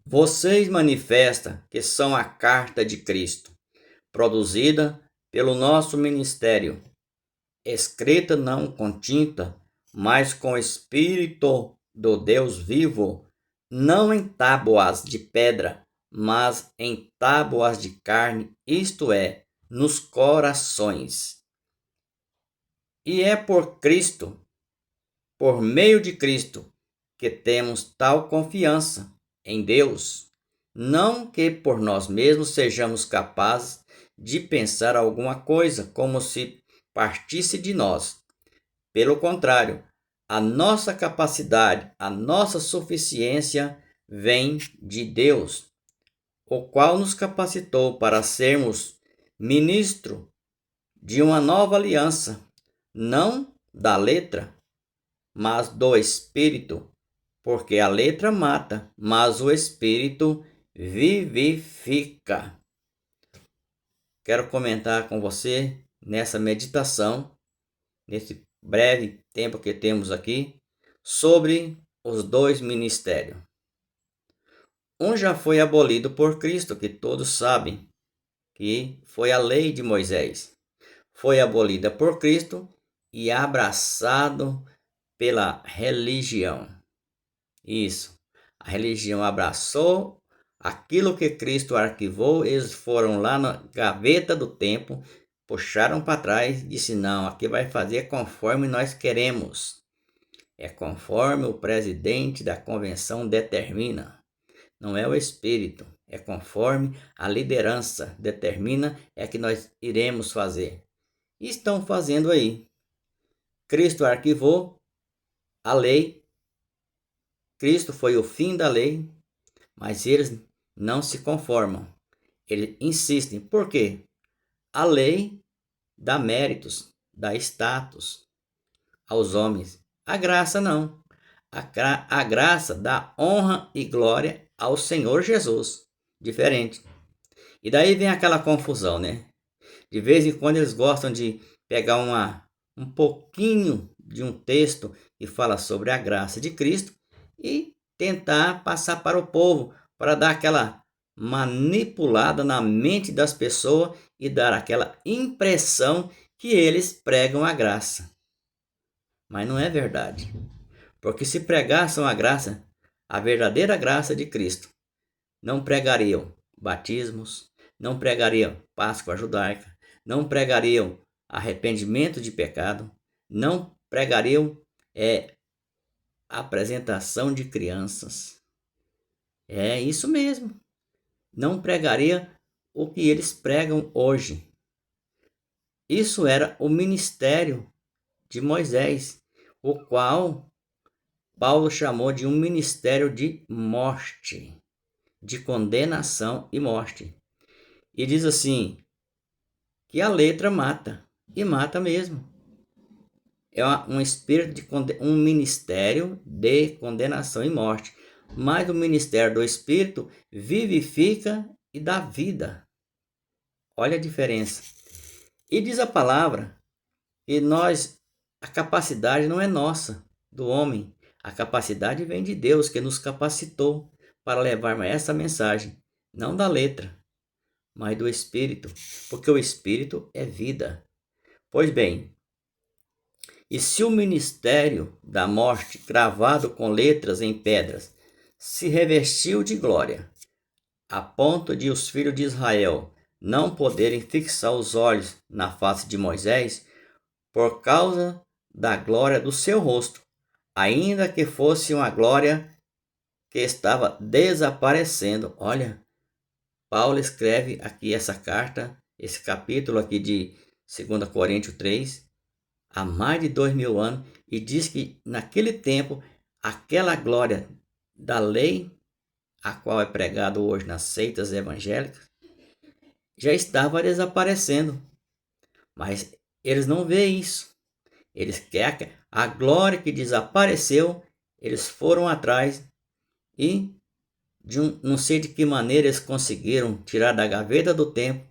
Vocês manifestam que são a carta de Cristo, produzida pelo nosso ministério, escrita não com tinta, mas com o Espírito do Deus vivo, não em tábuas de pedra, mas em tábuas de carne, isto é, nos corações. E é por Cristo, por meio de Cristo, que temos tal confiança em Deus, não que por nós mesmos sejamos capazes de pensar alguma coisa como se partisse de nós. Pelo contrário, a nossa capacidade, a nossa suficiência vem de Deus, o qual nos capacitou para sermos ministro de uma nova aliança, não da letra, mas do Espírito, porque a letra mata, mas o Espírito vivifica. Quero comentar com você nessa meditação, nesse breve tempo que temos aqui, sobre os dois ministérios. Um já foi abolido por Cristo, que todos sabem, que foi a lei de Moisés. Foi abolida por Cristo e abraçado pela religião. Isso. A religião abraçou aquilo que Cristo arquivou, eles foram lá na gaveta do tempo, puxaram para trás e disse: não, aqui vai fazer conforme nós queremos. É conforme o presidente da convenção determina. Não é o espírito, é conforme a liderança determina, é que nós iremos fazer. E estão fazendo aí. Cristo arquivou a lei, Cristo foi o fim da lei, mas eles não se conformam. Eles insistem. Por quê? A lei dá méritos, dá status aos homens. A graça não. A graça dá honra e glória ao Senhor Jesus. Diferente. E daí vem aquela confusão, né? De vez em quando eles gostam de pegar um pouquinho de um texto que fala sobre a graça de Cristo e tentar passar para o povo, para dar aquela manipulada na mente das pessoas e dar aquela impressão que eles pregam a graça. Mas não é verdade. Porque se pregassem a graça, a verdadeira graça de Cristo, não pregariam batismos, não pregariam Páscoa judaica, não pregariam arrependimento de pecado, não pregariam apresentação de crianças. É isso mesmo. Não pregaria o que eles pregam hoje. Isso era o ministério de Moisés, o qual Paulo chamou de um ministério de morte, de condenação e morte. E diz assim, que a letra mata, e mata mesmo. É um espírito de um ministério de condenação e morte. Mas o ministério do Espírito vivifica e dá vida. Olha a diferença. E diz a palavra que a capacidade não é nossa, do homem. A capacidade vem de Deus, que nos capacitou para levar essa mensagem. Não da letra, mas do Espírito. Porque o Espírito é vida. Pois bem, e se o ministério da morte, gravado com letras em pedras, se revestiu de glória, a ponto de os filhos de Israel não poderem fixar os olhos na face de Moisés, por causa da glória do seu rosto, ainda que fosse uma glória que estava desaparecendo. Olha, Paulo escreve aqui essa carta, esse capítulo aqui de 2 Coríntios 3, há mais de 2000 anos, e diz que naquele tempo, aquela glória da lei, a qual é pregado hoje nas seitas evangélicas, já estava desaparecendo. Mas eles não veem isso. Eles querem a glória que desapareceu, eles foram atrás e não sei de que maneira eles conseguiram tirar da gaveta do tempo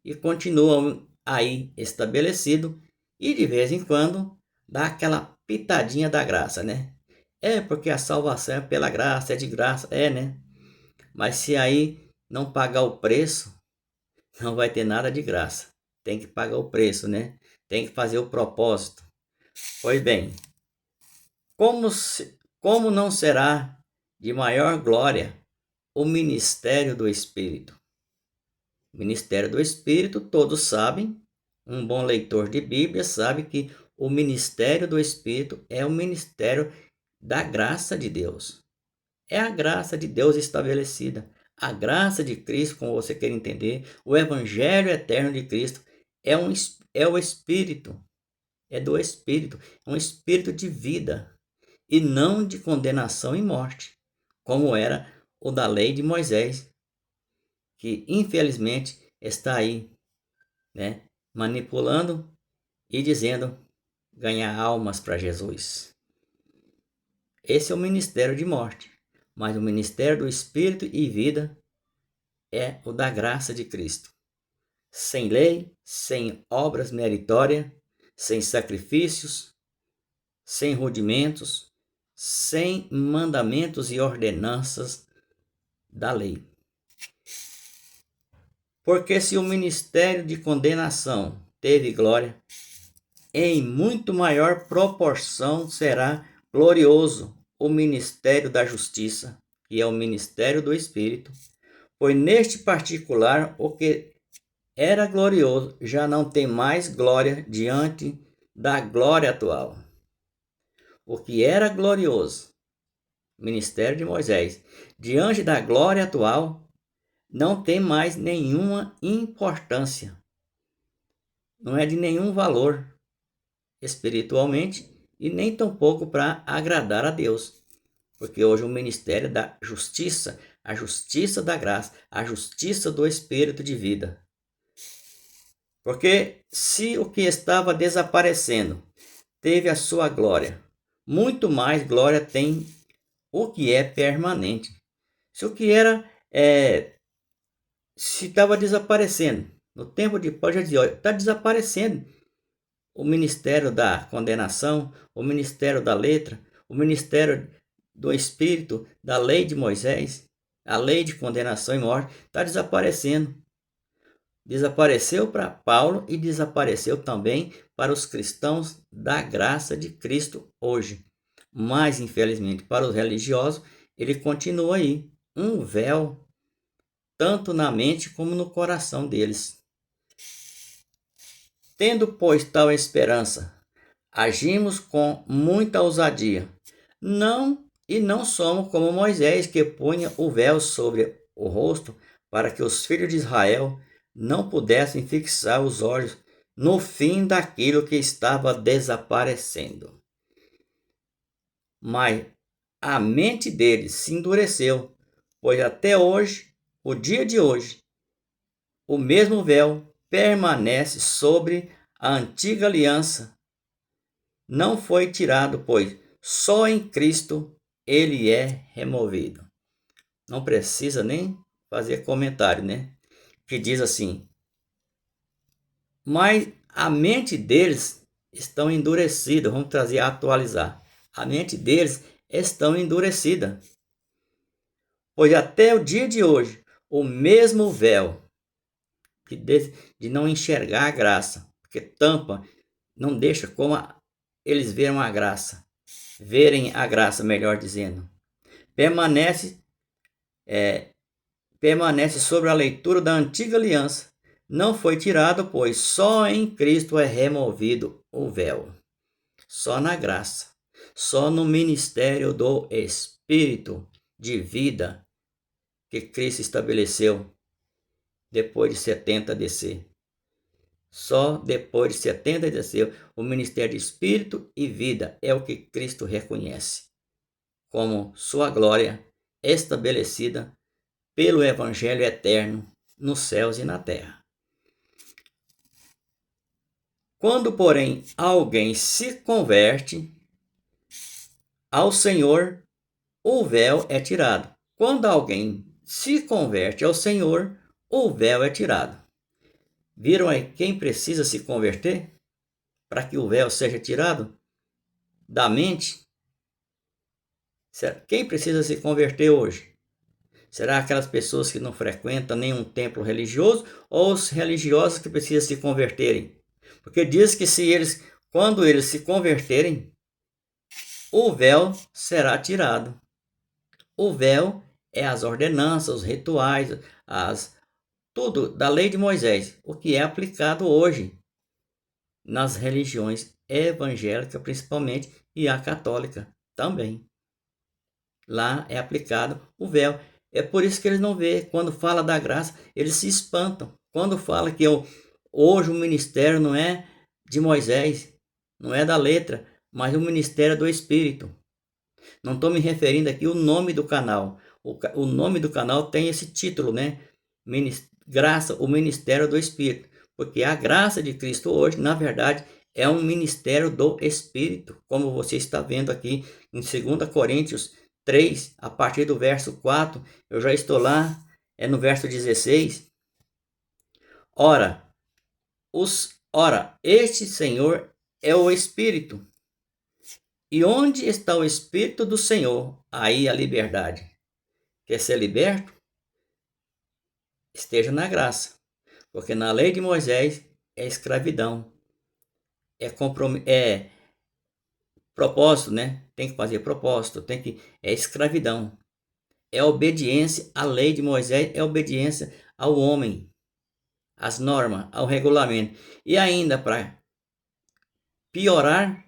e continuam aí estabelecido, e de vez em quando dá aquela pitadinha da graça, né? É porque a salvação é pela graça, é de graça, né? Mas se aí não pagar o preço, não vai ter nada de graça. Tem que pagar o preço, né? Tem que fazer o propósito. Pois bem, como não será de maior glória o ministério do Espírito? O ministério do Espírito, todos sabem, um bom leitor de Bíblia sabe que o ministério do Espírito é o ministério da graça de Deus. É a graça de Deus estabelecida. A graça de Cristo, como você quer entender, o Evangelho eterno de Cristo é o Espírito, é do Espírito, é um Espírito de vida e não de condenação e morte, como era o da lei de Moisés, que infelizmente está aí, né, manipulando e dizendo ganhar almas para Jesus. Esse é o ministério de morte, mas o ministério do Espírito e vida é o da graça de Cristo. Sem lei, sem obras meritórias, sem sacrifícios, sem rudimentos, sem mandamentos e ordenanças da lei. Porque se o ministério de condenação teve glória, em muito maior proporção será glorioso o ministério da justiça, que é o ministério do Espírito, pois neste particular o que era glorioso já não tem mais glória diante da glória atual. O que era glorioso, ministério de Moisés, diante da glória atual, não tem mais nenhuma importância, não é de nenhum valor espiritualmente e nem tampouco para agradar a Deus, porque hoje o ministério da justiça, a justiça da graça, a justiça do Espírito de vida. Porque se o que estava desaparecendo teve a sua glória, muito mais glória tem o que é permanente. Se o que era se estava desaparecendo no tempo de Paulo, já dizia, está desaparecendo o ministério da condenação, o ministério da letra, o ministério do Espírito, da lei de Moisés, a lei de condenação e morte, está desaparecendo. Desapareceu para Paulo e desapareceu também para os cristãos da graça de Cristo hoje. Mas, infelizmente, para os religiosos, ele continua aí, um véu, tanto na mente como no coração deles. Tendo, pois, tal esperança, agimos com muita ousadia. Não somos como Moisés, que punha o véu sobre o rosto, para que os filhos de Israel não pudessem fixar os olhos no fim daquilo que estava desaparecendo. Mas a mente deles se endureceu, pois até hoje, o dia de hoje, o mesmo véu permanece sobre a antiga aliança. Não foi tirado, pois só em Cristo ele é removido. Não precisa nem fazer comentário, né? Que diz assim: mas a mente deles estão endurecida. Vamos trazer, atualizar. A mente deles estão endurecida. Pois até o dia de hoje, o mesmo véu de não enxergar a graça, porque tampa, não deixa como eles verem a graça, melhor dizendo, permanece sobre a leitura da antiga aliança. Não foi tirado, pois só em Cristo é removido o véu. Só na graça, só no ministério do Espírito de vida que Cristo estabeleceu depois de 70 DC. Só depois de 70 DC, o ministério de Espírito e vida é o que Cristo reconhece como sua glória estabelecida pelo Evangelho eterno nos céus e na terra. Quando, porém, alguém se converte ao Senhor, o véu é tirado. Quando alguém se converte ao Senhor, o véu é tirado. Viram aí quem precisa se converter para que o véu seja tirado da mente? Quem precisa se converter hoje? Será aquelas pessoas que não frequentam nenhum templo religioso ou os religiosos que precisam se converterem? Porque diz que quando eles se converterem, o véu será tirado. O véu é as ordenanças, os rituais, tudo da lei de Moisés, o que é aplicado hoje nas religiões evangélicas principalmente e a católica também. Lá é aplicado o véu. É por isso que eles não vê. Quando fala da graça, eles se espantam. Quando fala que hoje o ministério não é de Moisés, não é da letra, mas o ministério do Espírito. Não estou me referindo aqui ao nome do canal. O nome do canal tem esse título, né? Graça, o ministério do Espírito. Porque a graça de Cristo hoje, na verdade, é um ministério do Espírito, como você está vendo aqui em 2 Coríntios 3, a partir do verso 4, eu já estou lá, é no verso 16. Ora, este Senhor é o Espírito. E onde está o Espírito do Senhor? Aí a liberdade. Quer ser liberto? Esteja na graça. Porque na lei de Moisés é escravidão. É propósito, né? Tem que fazer propósito, é escravidão. É obediência à lei de Moisés, é obediência ao homem, às normas, ao regulamento. E ainda para piorar,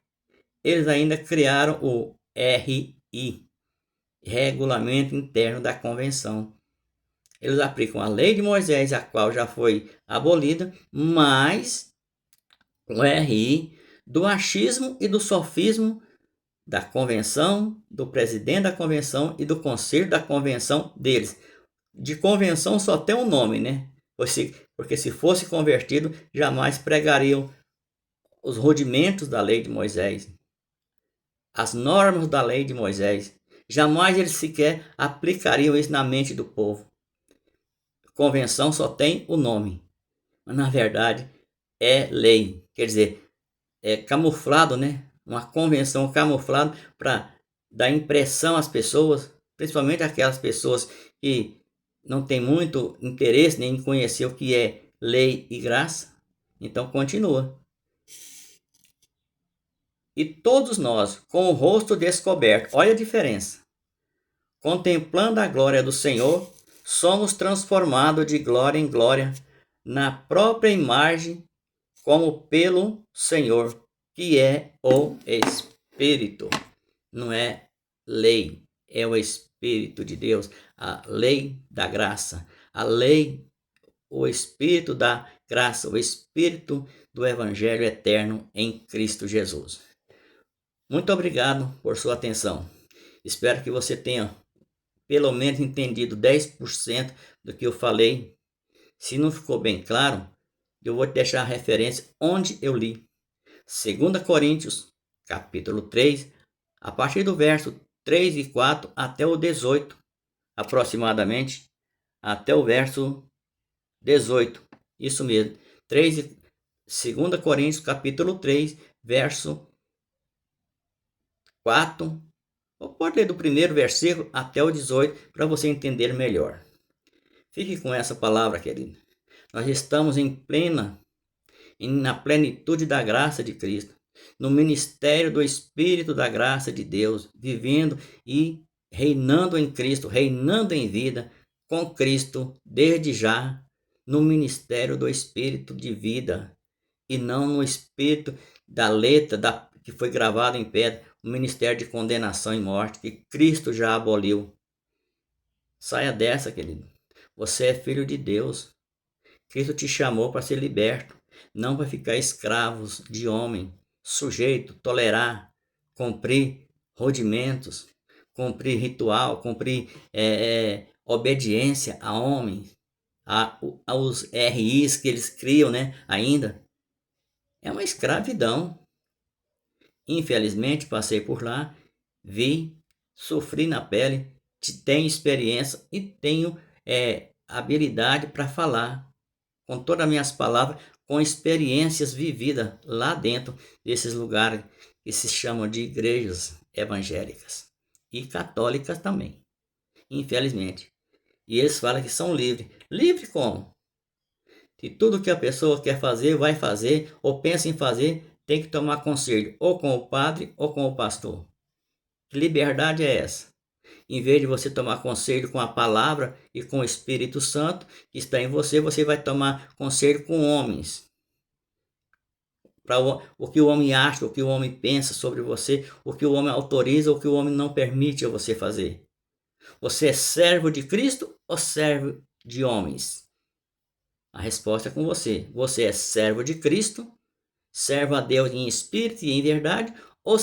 eles ainda criaram o RI, Regulamento Interno da Convenção. Eles aplicam a lei de Moisés, a qual já foi abolida, mas o RI do achismo e do sofismo da convenção, do presidente da convenção e do conselho da convenção deles. De convenção só tem um nome, né? Porque se fosse convertido, jamais pregariam os rudimentos da lei de Moisés, as normas da lei de Moisés. Jamais eles sequer aplicariam isso na mente do povo. Convenção só tem o nome, mas na verdade é lei. Quer dizer, é camuflado, né? Uma convenção camuflada para dar impressão às pessoas, principalmente aquelas pessoas que não têm muito interesse nem em conhecer o que é lei e graça. Então continua. E todos nós, com o rosto descoberto, olha a diferença, contemplando a glória do Senhor, somos transformados de glória em glória na própria imagem, como pelo Senhor, que é o Espírito. Não é lei, é o Espírito de Deus, a lei da graça, a lei, o Espírito da graça, o Espírito do Evangelho eterno em Cristo Jesus. Muito obrigado por sua atenção. Espero que você tenha pelo menos entendido 10% do que eu falei. Se não ficou bem claro, eu vou te deixar a referência onde eu li. 2 Coríntios, capítulo 3, a partir do verso 3 e 4 até o 18, aproximadamente, até o verso 18. Isso mesmo. 2 Coríntios, capítulo 3, verso 4. Pode ler do primeiro versículo até o 18 para você entender melhor. Fique com essa palavra, querido. Nós estamos na plenitude da graça de Cristo, no ministério do Espírito da graça de Deus, vivendo e reinando em Cristo, reinando em vida com Cristo desde já, no ministério do Espírito de vida e não no espírito da letra que foi gravado em pedra, o ministério de condenação e morte que Cristo já aboliu. Saia dessa, querido. Você é filho de Deus. Cristo te chamou para ser liberto, não para ficar escravos de homem, sujeito, tolerar, cumprir rudimentos, cumprir ritual, cumprir obediência a homens, aos RIs que eles criam, né, ainda. É uma escravidão. Infelizmente, passei por lá, vi, sofri na pele, tenho experiência e tenho habilidade para falar com todas as minhas palavras, com experiências vividas lá dentro desses lugares que se chamam de igrejas evangélicas e católicas também, infelizmente. E eles falam que são livres. Livre como? Que tudo que a pessoa quer fazer, vai fazer, ou pensa em fazer, tem que tomar conselho, ou com o padre, ou com o pastor. Que liberdade é essa? Em vez de você tomar conselho com a palavra e com o Espírito Santo que está em você, você vai tomar conselho com homens. Para o que o homem acha, o que o homem pensa sobre você, o que o homem autoriza, o que o homem não permite a você fazer. Você é servo de Cristo ou servo de homens? A resposta é com você. Você é servo de Cristo, serve a Deus em espírito e em verdade, ou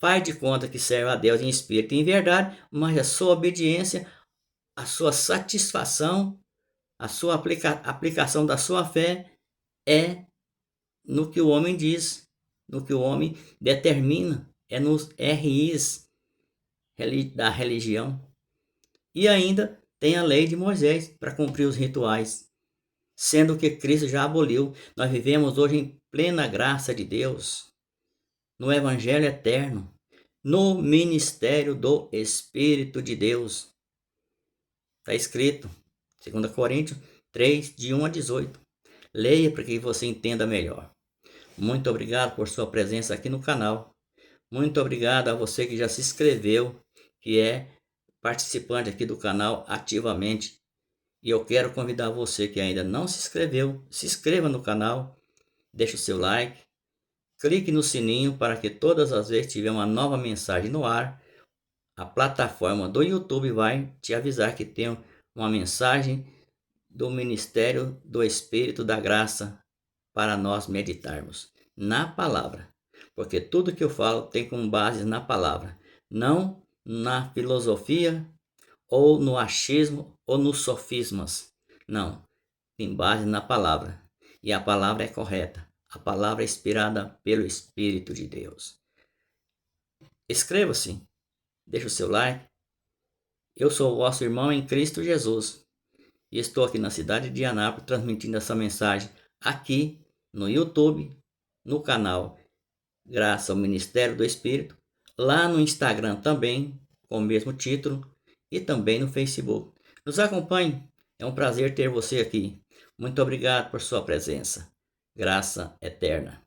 faz de conta que serve a Deus em espírito e em verdade, mas a sua obediência, a sua satisfação, a sua aplicação da sua fé é no que o homem diz, no que o homem determina, é nos RIs da religião. E ainda tem a lei de Moisés para cumprir os rituais, sendo que Cristo já aboliu. Nós vivemos hoje em plena graça de Deus, no Evangelho eterno, no ministério do Espírito de Deus. Está escrito, 2 Coríntios 3, de 1 a 18. Leia para que você entenda melhor. Muito obrigado por sua presença aqui no canal. Muito obrigado a você que já se inscreveu, que é participante aqui do canal ativamente. E eu quero convidar você que ainda não se inscreveu, se inscreva no canal, deixe o seu like, clique no sininho para que todas as vezes que tiver uma nova mensagem no ar, a plataforma do YouTube vai te avisar que tem uma mensagem do Ministério do Espírito da Graça para nós meditarmos na palavra. Porque tudo que eu falo tem como base na palavra, não na filosofia ou no achismo ou nos sofismas. Não, tem base na palavra. E a palavra é correta. A palavra é inspirada pelo Espírito de Deus. Inscreva-se, deixe o seu like. Eu sou o vosso irmão em Cristo Jesus e estou aqui na cidade de Anápolis transmitindo essa mensagem aqui no YouTube, no canal Graça ao Ministério do Espírito, lá no Instagram também, com o mesmo título, e também no Facebook. Nos acompanhe, é um prazer ter você aqui. Muito obrigado por sua presença. Graça eterna.